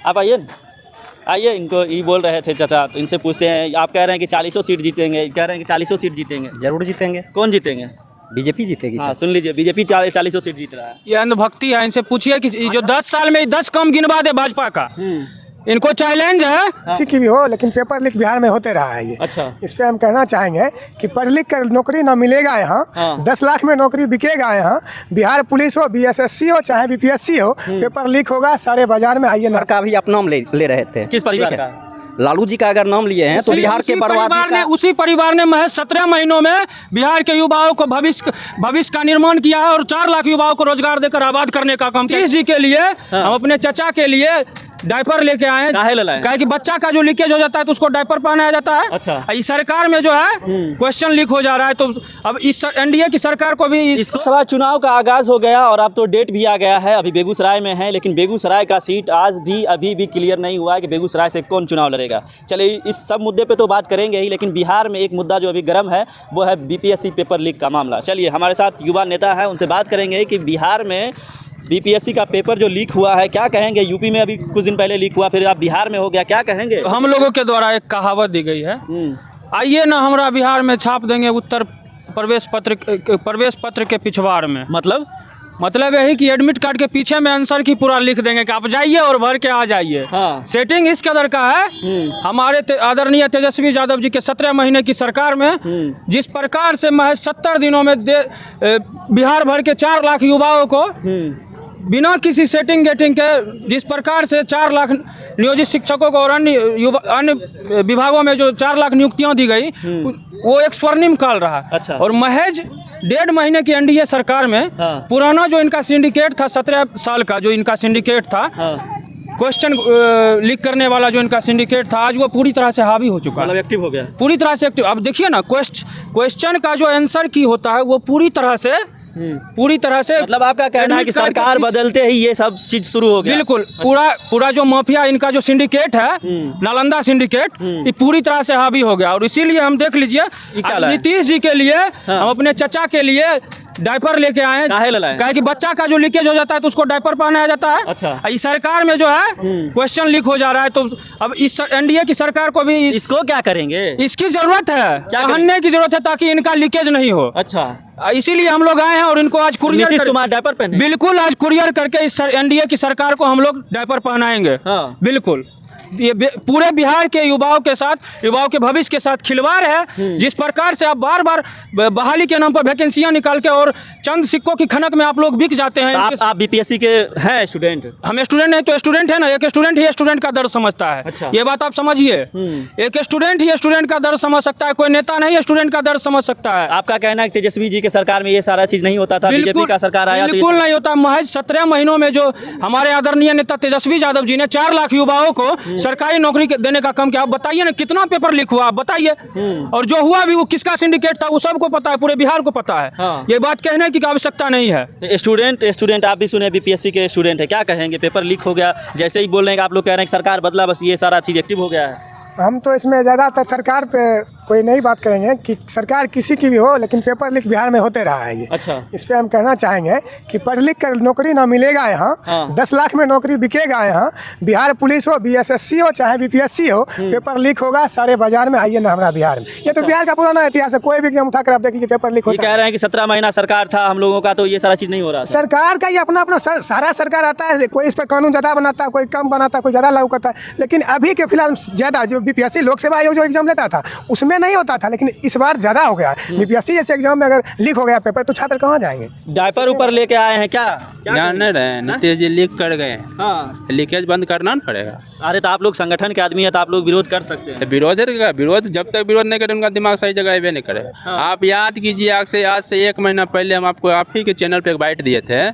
आप आइए न। आइए, इनको ये बोल रहे थे चाचा, तो इनसे पूछते हैं। आप कह रहे हैं कि 40 सीट जीतेंगे, कह रहे हैं कि 40 सीट जीतेंगे। जरूर जीतेंगे। कौन जीतेंगे? बीजेपी जीतेगी। हाँ, सुन लीजिए, बीजेपी 40 सीट जीत रहा है। ये अंधभक्ति है। इनसे पूछिए कि जो 10 साल में 10 कम गिनवा दे भाजपा का। इनको चैलेंज है। किसी की भी हो, लेकिन पेपर लीक बिहार में होते रहा है ये। अच्छा। इस पे हम कहना चाहेंगे कि पढ़ लिख कर नौकरी ना मिलेगा यहाँ। हाँ। 10 लाख में नौकरी बिकेगा यहाँ। बिहार पुलिस हो, BSSC हो, चाहे BPSC हो, पेपर लीक होगा सारे बाजार में। आइए का भी आप नाम ले रहे थे। किस परिवार का? लालू जी का अगर नाम लिए हैं तो बिहार के बर्बादी का। उसी परिवार ने महज 17 महीनों में बिहार के युवाओं को भविष्य का निर्माण किया है और 4 लाख युवाओं को रोजगार देकर आबाद करने का काम किया। इस जी के लिए हम अपने चचा के लिए डायपर लेके आए हैं। कहे कि बच्चा का जो लीकेज हो जाता है तो उसको डायपर पहनाया जाता है। अच्छा। इस सरकार में जो है क्वेश्चन लीक हो जा रहा है, तो अब इस NDA की सरकार को भी लोकसभा चुनाव का आगाज हो गया और अब तो डेट भी आ गया है। अभी बेगूसराय में है, लेकिन बेगूसराय का सीट आज भी अभी भी क्लियर नहीं हुआ है कि बेगूसराय से कौन चुनाव लड़ेगा। चलिए, इस सब मुद्दे पे तो बात करेंगे ही, लेकिन बिहार में एक मुद्दा जो अभी गर्म है वो है BPSC पेपर लीक का मामला। चलिए, हमारे साथ युवा नेता है, उनसे बात करेंगे कि बिहार में BPSC का पेपर जो लीक हुआ है, क्या कहेंगे? यूपी में अभी कुछ दिन पहले लीक हुआ, फिर आप बिहार में हो गया, क्या कहेंगे? हम लोगों के द्वारा एक कहावत दी गई है, आइए ना हमरा बिहार में छाप देंगे उत्तर प्रवेश पत्र के पिछवाड़ में। मतलब यही कि एडमिट कार्ड के पीछे में आंसर की पूरा लिख देंगे कि आप जाइए और भर के आ जाइए। हाँ। सेटिंग इस कदर का है। हमारे आदरणीय तेजस्वी यादव जी के 17 महीने की सरकार में जिस प्रकार से महज 70 दिनों में बिहार भर के 4 लाख युवाओं को बिना किसी सेटिंग गेटिंग के, जिस प्रकार से 4 लाख नियोजित शिक्षकों को और अन्य विभागों में जो 4 लाख नियुक्तियां दी गई, वो एक स्वर्णिम काल रहा। अच्छा। और महज 1.5 महीने की NDA सरकार में पुराना जो इनका सिंडिकेट था, 17 साल का जो इनका सिंडिकेट था, क्वेश्चन लीक करने वाला जो इनका सिंडिकेट था, आज वो पूरी तरह से हावी हो चुका है। मतलब एक्टिव हो गया, पूरी तरह से एक्टिव। अब देखिए ना, क्वेश्चन का जो आंसर की होता है वो पूरी तरह से मतलब आपका कहना है कि सरकार बदलते ही ये सब चीज शुरू हो गया। बिल्कुल। पूरा जो माफिया इनका जो सिंडिकेट है, नालंदा सिंडिकेट, ये पूरी तरह से हावी हो गया। और इसीलिए हम देख लीजिए, नीतीश जी के लिए हम अपने चचा के लिए डायपर लेके आए हैं। कहे कि बच्चा का जो लीकेज हो जाता है तो उसको डायपर पहनाया जाता है। अच्छा। इस सरकार में जो है क्वेश्चन लीक हो जा रहा है, तो अब इस NDA की सरकार को भी इसको क्या करेंगे? इसकी जरूरत है, पहनने की जरूरत है ताकि इनका लीकेज नहीं हो। अच्छा। इसीलिए हम लोग आए हैं और इनको आज कुरियर नीतीश कुमार डायपर पहने? बिल्कुल, आज कुरियर करके इस NDA की सरकार को हम लोग डायपर पहनाएंगे। हाँ। बिल्कुल। ये पूरे बिहार के युवाओं के भविष्य के साथ खिलवाड़ है। जिस प्रकार से आप बार बार बहाली के नाम पर वैकेंसियां निकाल के और चंद सिक्कों की खनक में आप लोग बिक जाते हैं। आप BPSC के हैं स्टूडेंट? हम स्टूडेंट नहीं तो स्टूडेंट है ना। एक स्टूडेंट ही स्टूडेंट का दर्द समझता है। अच्छा। ये बात आप समझिए। एक स्टूडेंट ही स्टूडेंट का दर्द समझ सकता है, कोई नेता नहीं स्टूडेंट का दर्द समझ सकता है। आपका कहना है कि तेजस्वी जी के सरकार में ये सारा चीज नहीं होता था, बीजेपी का सरकार आया तो बिल्कुल नहीं होता। महज 17 महीनों में जो हमारे आदरणीय नेता तेजस्वी यादव जी ने 4 लाख युवाओं को सरकारी नौकरी देने का काम किया। आप बताइए ना, कितना पेपर लीक हुआ, आप बताइए। और जो हुआ भी वो किसका सिंडिकेट था, वो सबको पता है, पूरे बिहार को पता है। हाँ। ये बात कहने की आवश्यकता नहीं है। स्टूडेंट आप भी सुने BPSC के स्टूडेंट है, क्या कहेंगे? पेपर लीक हो गया, जैसे ही बोल रहे हैं कि आप लोग कह रहे हैं कि सरकार बदला, बस ये सारा चीज एक्टिव हो गया है। हम तो इसमें ज़्यादातर सरकार पे कोई नई बात करेंगे कि सरकार किसी की भी हो, लेकिन पेपर लीक बिहार में होते रहा है ये। अच्छा। इस पे हम कहना चाहेंगे कि पढ़ लिख कर नौकरी ना मिलेगा यहाँ। हाँ। 10 लाख में नौकरी बिकेगा यहाँ। बिहार पुलिस हो, BSSC हो, चाहे BPSC हो, पेपर लीक होगा सारे बाजार में। आइए ना हमारा बिहार में। ये तो बिहार का पुराना इतिहास है, कोई भी एग्जाम उठाकर आप देख लीजिए, पेपर लीक होता है। कह रहे हैं कि 17 महीना सरकार था हम लोगों का, तो ये सारा चीज नहीं हो रहा। सरकार का ये अपना सारा सरकार आता है, कोई इस पर कानून ज़्यादा बनाता है, कोई कम बनाता है, कोई ज़्यादा लागू करता है। लेकिन अभी के फिलहाल ज़्यादा जो BPSC लोक सेवा आयोग जो एग्जाम लेता था उसमें नहीं होता था, लेकिन इस बार ज़्यादा हो गया। BPSC जैसे एग्जाम में अगर लीक हो गया पेपर तो छात्र कहाँ जाएंगे? डायपर ऊपर लेके आए हैं क्या? जान रहे नीतीश जी लीक कर गए। हाँ। लीकेज बंद करना पड़ेगा। अरे तो आप लोग संगठन के आदमी है तो आप लोग विरोध कर सकते हैं। विरोध जब तक विरोध नहीं करे उनका दिमाग सही जगह भी नहीं करे। हाँ। आप याद कीजिए, आज से 1 महीना पहले हम आपको आप ही के चैनल पे एक बाइट दिए थे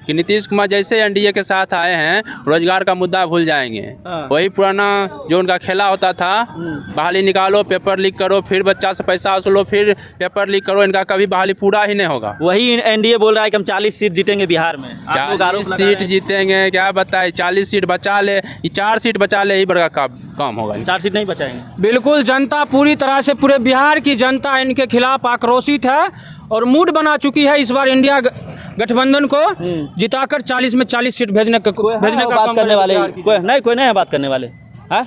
कि नीतीश कुमार जैसे NDA के साथ आए हैं रोजगार का मुद्दा भूल जाएंगे। हाँ। वही पुराना जो उनका खेला होता था, बहाली निकालो, पेपर लीक करो, फिर बच्चा से पैसा वसूलो, फिर पेपर लीक करो, इनका कभी बहाली पूरा ही नहीं होगा। वही NDA बोल रहा है कि हम 40 सीट जीतेंगे बिहार में। 40 सीट जीतेंगे, क्या बताए? 40 सीट बचा ले, 4 सीट बचा ले, यही बड़ा काम होगा। 4 सीट नहीं बचाएंगे। बिल्कुल, जनता पूरी तरह से, पूरे बिहार की जनता इनके खिलाफ आक्रोशित है और मूड बना चुकी है इस बार इंडिया गठबंधन को जिताकर 40 में 40 सीट भेजने का बात करने वाले कोई नहीं है बात करने वाले, हाँ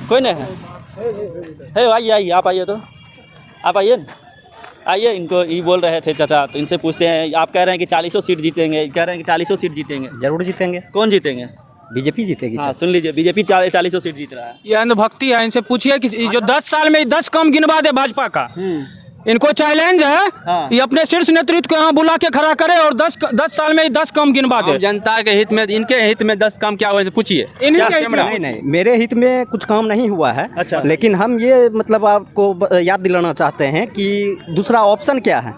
कोई नहीं है आइए आप आइए, तो आप आइए ना, आइए। इनको ये बोल रहे थे चाचा, तो इनसे पूछते हैं। आप कह रहे हैं कि 40 सीट जीतेंगे, कह रहे हैं कि 40 सीट जीतेंगे। जरूर जीतेंगे। कौन जीतेंगे? बीजेपी जीतेगी। हाँ सुन लीजिए, बीजेपी 40 सीट जीत रहा है। ये अंधभक्ति है। इनसे पूछिए कि जो 10 साल में 10 काम गिनवा दे भाजपा का, इनको चैलेंज है। हाँ। ये अपने शीर्ष नेतृत्व को यहाँ बुला के खड़ा करे और 10 साल में 10 काम गिनवा दे। जनता के हित में, इनके हित में 10 काम क्या हुआ पूछिए। नहीं, मेरे हित में कुछ काम नहीं हुआ है। अच्छा। लेकिन हम ये मतलब आपको याद दिलाना चाहते हैं कि दूसरा ऑप्शन क्या है।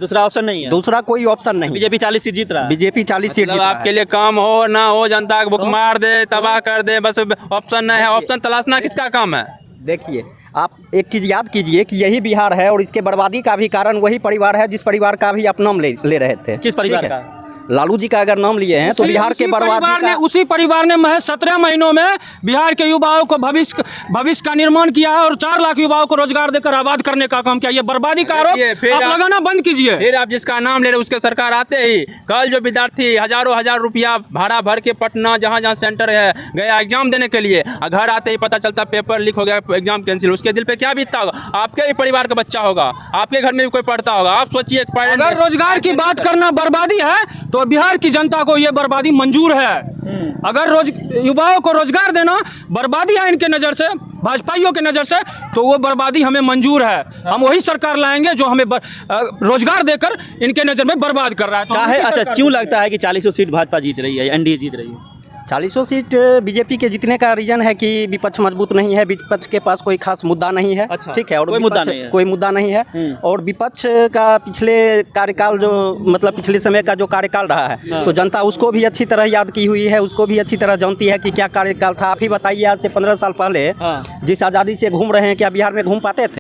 दूसरा ऑप्शन नहीं है, दूसरा कोई ऑप्शन नहीं। बीजेपी 40 सीट जीत रहा है। बीजेपी 40 सीट मतलब आपके लिए काम हो ना हो, जनता को भूख मार दे, तबाह कर दे, बस ऑप्शन नहीं है। ऑप्शन तलाशना किसका काम है? देखिए, आप एक चीज़ याद कीजिए कि यही बिहार है और इसके बर्बादी का भी कारण वही परिवार है जिस परिवार का भी आप नाम ले रहे थे। किस परिवार का? लालू जी का अगर नाम लिए हैं तो बिहार के बर्बादी का उसी परिवार ने महज 17 महीनों में बिहार के युवाओं को भविष्य का निर्माण किया है और 4 लाख युवाओं को रोजगार देकर आबाद करने का काम किया। ये बर्बादी का आरोप आप लगाना बंद कीजिए। फिर आप जिसका नाम ले रहे उसके सरकार आते ही कल जो विद्यार्थी हजार रुपया भाड़ा भर के पटना जहाँ सेंटर है गया एग्जाम देने के लिए, घर आते ही पता चलता पेपर लीक हो गया, एग्जाम कैंसिल, उसके दिल पे क्या बीतता होगा? आपके भी परिवार का बच्चा होगा, आपके घर में भी कोई पढ़ता होगा। आप सोचिए, अगर रोजगार की बात करना बर्बादी है तो बिहार की जनता को ये बर्बादी मंजूर है। अगर युवाओं को रोजगार देना बर्बादी है इनके नज़र से, भाजपाइयों के नज़र से, तो वो बर्बादी हमें मंजूर है। हम वही सरकार लाएंगे जो हमें रोजगार देकर इनके नज़र में बर्बाद कर रहा है। क्या है? अच्छा, क्यों लगता है कि 40 सीट भाजपा जीत रही है, एनडीए जीत रही है? 40 सीट बीजेपी के जीतने का रीजन है कि विपक्ष मजबूत नहीं है, विपक्ष के पास कोई खास मुद्दा नहीं है। अच्छा, ठीक है, और कोई मुद्दा नहीं है। और विपक्ष का पिछले कार्यकाल जो मतलब पिछले समय का जो कार्यकाल रहा है तो जनता उसको भी अच्छी तरह याद की हुई है, उसको भी अच्छी तरह जानती है कि क्या कार्यकाल था। आप ही बताइए, आज से 15 साल पहले जिस आज़ादी से घूम रहे हैं, क्या बिहार में घूम पाते थे?